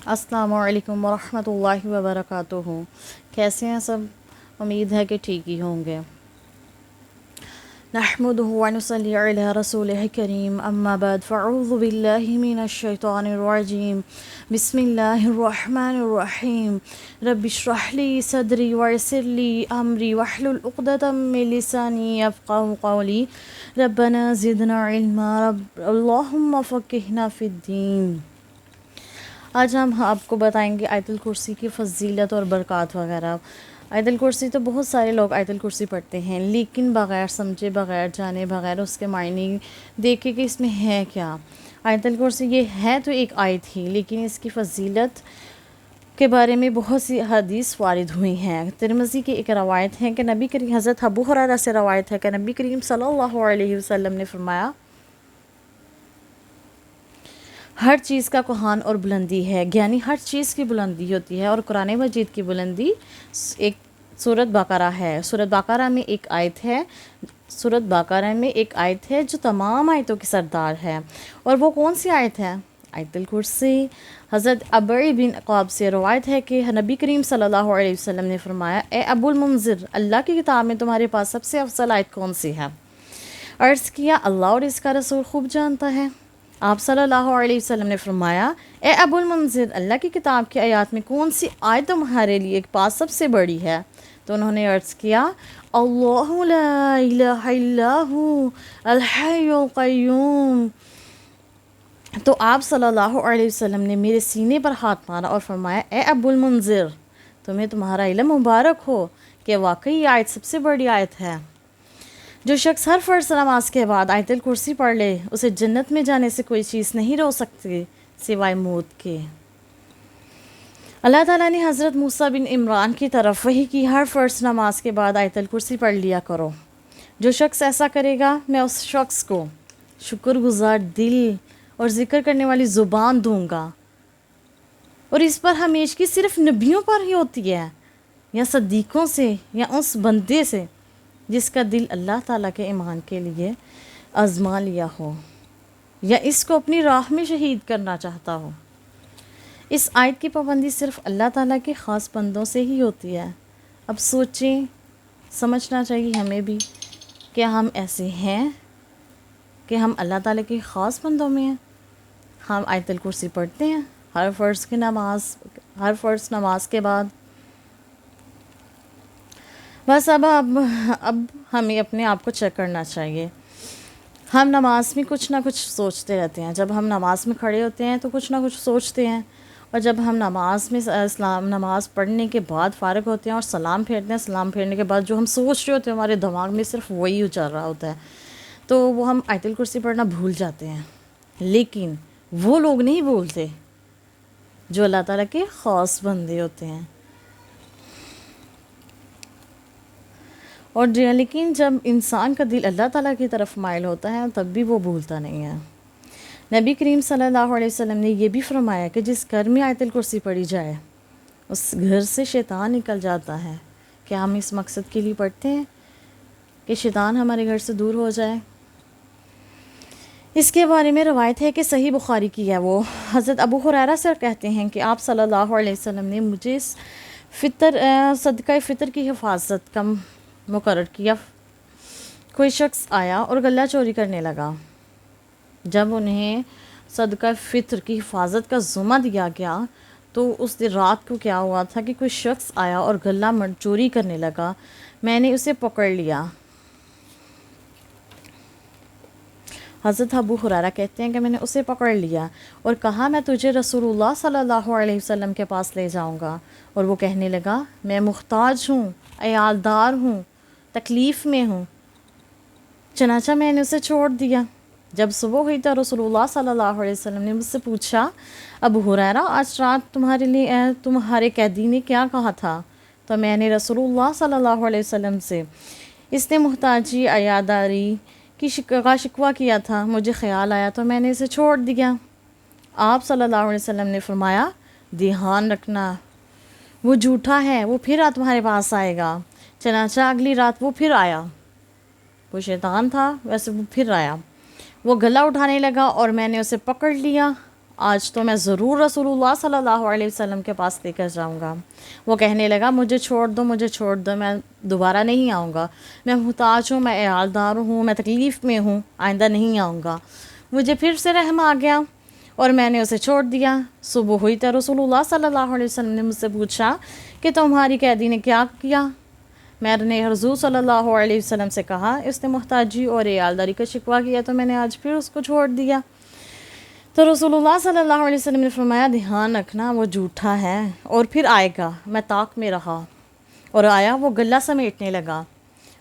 السلام علیکم ورحمۃ اللہ وبرکاتہ۔ کیسے ہیں سب؟ امید ہے کہ ٹھیک ہی ہوں گے۔ نحمدہ ونصلی علی رسولہ کریم، اما بعد فاعوذ باللہ من الشیطان الرجیم، بسم اللہ الرحمن الرحیم۔ رب اشرح لی صدری ویسر لی امری واحلل عقدۃ من لسانی یفقہوا قولی، ربنا زدنا علما، اللہم فقہنا فی الدین۔ آج ہم آپ کو بتائیں گے آیت الکرسی کی فضیلت اور برکات وغیرہ۔ آیت الکرسی تو بہت سارے لوگ آیت الکرسی پڑھتے ہیں، لیکن بغیر سمجھے، بغیر جانے، بغیر اس کے معنی دیکھے کہ اس میں ہے کیا۔ آیت الکرسی یہ ہے تو ایک آیت ہی، لیکن اس کی فضیلت کے بارے میں بہت سی حدیث وارد ہوئی ہیں۔ ترمذی کی ایک روایت ہے کہ نبی کریم، حضرت ابو ہریرہ سے روایت ہے کہ نبی کریم صلی اللہ علیہ وسلم نے فرمایا، ہر چیز کا کوہان اور بلندی ہے، یعنی ہر چیز کی بلندی ہوتی ہے، اور قرآن مجید کی بلندی ایک سورۃ بقرہ ہے۔ سورۃ بقرہ میں ایک آیت ہے، سورۃ بقرہ میں ایک آیت ہے جو تمام آیتوں کی سردار ہے، اور وہ کون سی آیت ہے؟ آیت الکرسی۔ حضرت ابی بن قاب سے روایت ہے کہ نبی کریم صلی اللہ علیہ وسلم نے فرمایا، اے ابو المنذر، اللہ کی کتاب میں تمہارے پاس سب سے افضل آیت کون سی ہے؟ عرض کیا، اللہ اور اس کا رسول خوب جانتا ہے۔ آپ صلی اللہ علیہ وسلم نے فرمایا، اے ابو المنذر، اللہ کی کتاب کی آیات میں کون سی آیت تمہارے لیے پاس سب سے بڑی ہے؟ تو انہوں نے عرض کیا، اللہ لا الہ الا ہو الحی القیوم۔ تو آپ صلی اللہ علیہ وسلم نے میرے سینے پر ہاتھ مارا اور فرمایا، اے ابو المنذر، تمہیں تمہارا علم مبارک ہو کہ واقعی یہ آیت سب سے بڑی آیت ہے۔ جو شخص ہر فرض نماز کے بعد آیت الکرسی پڑھ لے، اسے جنت میں جانے سے کوئی چیز نہیں روک سکتی سوائے موت کے۔ اللہ تعالیٰ نے حضرت موسیٰ بن عمران کی طرف وحی کی، ہر فرض نماز کے بعد آیت الکرسی پڑھ لیا کرو۔ جو شخص ایسا کرے گا، میں اس شخص کو شکر گزار دل اور ذکر کرنے والی زبان دوں گا، اور اس پر ہمیشگی صرف نبیوں پر ہی ہوتی ہے، یا صدیقوں سے، یا اس بندے سے جس کا دل اللہ تعالیٰ کے ایمان کے لیے آزما لیا ہو، یا اس کو اپنی راہ میں شہید کرنا چاہتا ہو۔ اس آیت کی پابندی صرف اللہ تعالیٰ کے خاص بندوں سے ہی ہوتی ہے۔ اب سوچیں، سمجھنا چاہیے ہمیں بھی کہ ہم ایسے ہیں کہ ہم اللہ تعالیٰ کے خاص بندوں میں ہیں۔ ہم آیت الکرسی پڑھتے ہیں ہر فرض نماز کے بعد۔ بس اب ہمیں اپنے آپ کو چیک کرنا چاہیے۔ ہم نماز میں کچھ نہ کچھ سوچتے رہتے ہیں، جب ہم نماز میں کھڑے ہوتے ہیں تو کچھ نہ کچھ سوچتے ہیں، اور جب ہم نماز پڑھنے کے بعد فارغ ہوتے ہیں اور سلام پھیرتے ہیں، سلام پھیرنے کے بعد جو ہم سوچ رہے ہوتے ہیں، ہمارے دماغ میں صرف وہی چل رہا ہوتا ہے، تو وہ ہم آیت الکرسی پڑھنا بھول جاتے ہیں۔ لیکن وہ لوگ نہیں بھولتے جو اللہ تعالیٰ کے خاص بندے ہوتے ہیں، اور لیکن جب انسان کا دل اللہ تعالیٰ کی طرف مائل ہوتا ہے تب بھی وہ بھولتا نہیں ہے۔ نبی کریم صلی اللہ علیہ وسلم نے یہ بھی فرمایا کہ جس گھر میں آیت الکرسی پڑھی جائے، اس گھر سے شیطان نکل جاتا ہے۔ کیا ہم اس مقصد کے لیے پڑھتے ہیں کہ شیطان ہمارے گھر سے دور ہو جائے؟ اس کے بارے میں روایت ہے کہ صحیح بخاری کی ہے، وہ حضرت ابو ہریرہ سے کہتے ہیں کہ آپ صلی اللہ علیہ وسلم نے مجھے صدقہ فطر کی حفاظت کا مقرر کیا۔ کوئی شخص آیا اور غلہ چوری کرنے لگا۔ جب انہیں صدقہ فطر کی حفاظت کا ذمہ دیا گیا تو اس دن رات کو کیا ہوا تھا کہ کوئی شخص آیا اور غلہ چوری کرنے لگا۔ میں نے اسے پکڑ لیا۔ حضرت ابو ہریرہ کہتے ہیں کہ میں نے اسے پکڑ لیا اور کہا، میں تجھے رسول اللہ صلی اللہ علیہ وسلم کے پاس لے جاؤں گا۔ اور وہ کہنے لگا، میں محتاج ہوں، عیالدار ہوں، تکلیف میں ہوں۔ چنانچہ میں نے اسے چھوڑ دیا۔ جب صبح ہوئی تو رسول اللہ صلی اللہ علیہ وسلم نے مجھ سے پوچھا، ابو ہریرہ، آج رات تمہارے قیدی نے کیا کہا تھا؟ تو میں نے رسول اللہ صلی اللہ علیہ وسلم سے اس نے محتاجی، عیاداری کی شکوہ کیا تھا۔ مجھے خیال آیا تو میں نے اسے چھوڑ دیا۔ آپ صلی اللہ علیہ وسلم نے فرمایا، دھیان رکھنا، وہ جھوٹا ہے، وہ پھر تمہارے پاس آئے گا۔ چنانچہ اگلی رات وہ پھر آیا، وہ شیطان تھا، ویسے وہ پھر آیا۔ وہ گلا اٹھانے لگا اور میں نے اسے پکڑ لیا آج تو میں ضرور رسول اللہ صلی اللہ علیہ وسلم کے پاس لے کر جاؤں گا۔ وہ کہنے لگا مجھے چھوڑ دو، مجھے چھوڑ دو، میں دوبارہ نہیں آؤں گا، میں محتاج ہوں، میں عیالدار ہوں، میں تکلیف میں ہوں، آئندہ نہیں آؤں گا۔ مجھے پھر سے رحم آ گیا اور میں نے اسے چھوڑ دیا۔ صبح ہوئی تو رسول اللہ صلی اللہ علیہ وسلم نے مجھ سے پوچھا کہ تمہاری قیدی نے کیا کیا؟ میں نے حضور صلی اللہ علیہ وسلم سے کہا اس نے محتاجی اور عیالداری کا شکوہ کیا تو میں نے آج پھر اس کو چھوڑ دیا۔ تو رسول اللہ صلی اللہ علیہ وسلم نے فرمایا دھیان رکھنا وہ جھوٹا ہے اور پھر آئے گا۔ میں طاق میں رہا اور آیا، وہ گلہ سمیٹنے لگا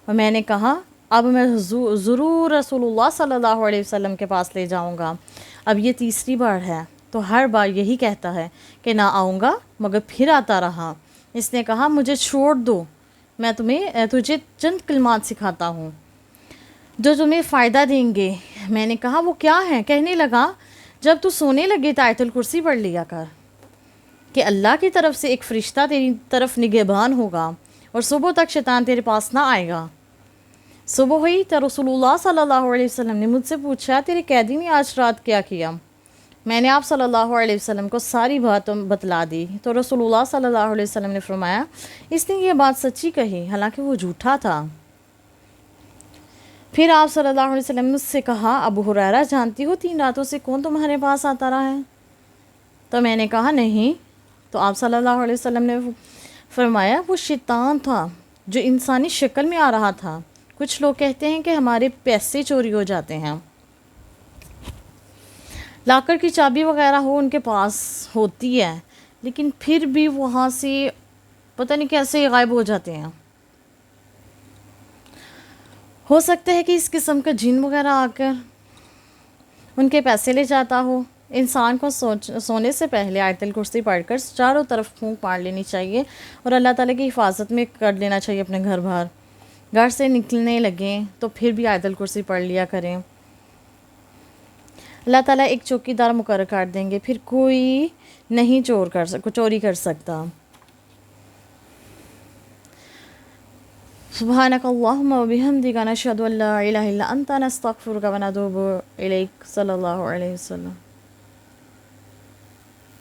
اور میں نے کہا اب میں ضرور رسول اللہ صلی اللہ علیہ وسلم کے پاس لے جاؤں گا۔ اب یہ تیسری بار ہے، تو ہر بار یہی کہتا ہے کہ نہ آؤں گا، مگر پھر آتا رہا۔ اس نے کہا مجھے چھوڑ دو، میں تجھے چند کلمات سکھاتا ہوں جو تمہیں فائدہ دیں گے۔ میں نے کہا وہ کیا ہیں؟ کہنے لگا جب تو سونے لگے تو آیت الکرسی پڑھ لیا کر کہ اللہ کی طرف سے ایک فرشتہ تیری طرف نگہبان ہوگا اور صبح تک شیطان تیرے پاس نہ آئے گا۔ صبح ہوئی تو رسول اللہ صلی اللہ علیہ وسلم نے مجھ سے پوچھا تیرے قیدی نے آج رات کیا کیا؟ میں نے آپ صلی اللہ علیہ وسلم کو ساری بات بتلا دی تو رسول اللہ صلی اللہ علیہ وسلم نے فرمایا اس نے یہ بات سچی کہی، حالانکہ وہ جھوٹا تھا۔ پھر آپ صلی اللہ علیہ وسلم نے مجھ سے کہا ابو ہریرہ جانتی ہو 3 راتوں سے کون تمہارے پاس آتا رہا ہے؟ تو میں نے کہا نہیں۔ تو آپ صلی اللہ علیہ وسلم نے فرمایا وہ شیطان تھا جو انسانی شکل میں آ رہا تھا۔ کچھ لوگ کہتے ہیں کہ ہمارے پیسے چوری ہو جاتے ہیں، لاکر کی چابی وغیرہ ہو ان کے پاس ہوتی ہے، لیکن پھر بھی وہاں سے پتہ نہیں کیسے غائب ہو جاتے ہیں۔ ہو سکتا ہے کہ اس قسم کا جن وغیرہ آ کر ان کے پیسے لے جاتا ہو۔ انسان کو سونے سے پہلے آیت الکرسی پڑھ کر چاروں طرف پھونک مار لینی چاہیے اور اللہ تعالیٰ کی حفاظت میں کر لینا چاہیے اپنے گھر باہر۔ گھر سے نکلنے لگیں تو پھر بھی آیت الکرسی پڑھ لیا کریں۔ اللہ تعالیٰ ایک چوکیدار مقرر کر دیں گے، پھر کوئی نہیں چوری کر سکتا۔ سبحانک اللہم و بحمدک نشہد ان لا الہ الا انت نستغفرک و نتوب الیک۔ صلی اللہ علیہ وسلم۔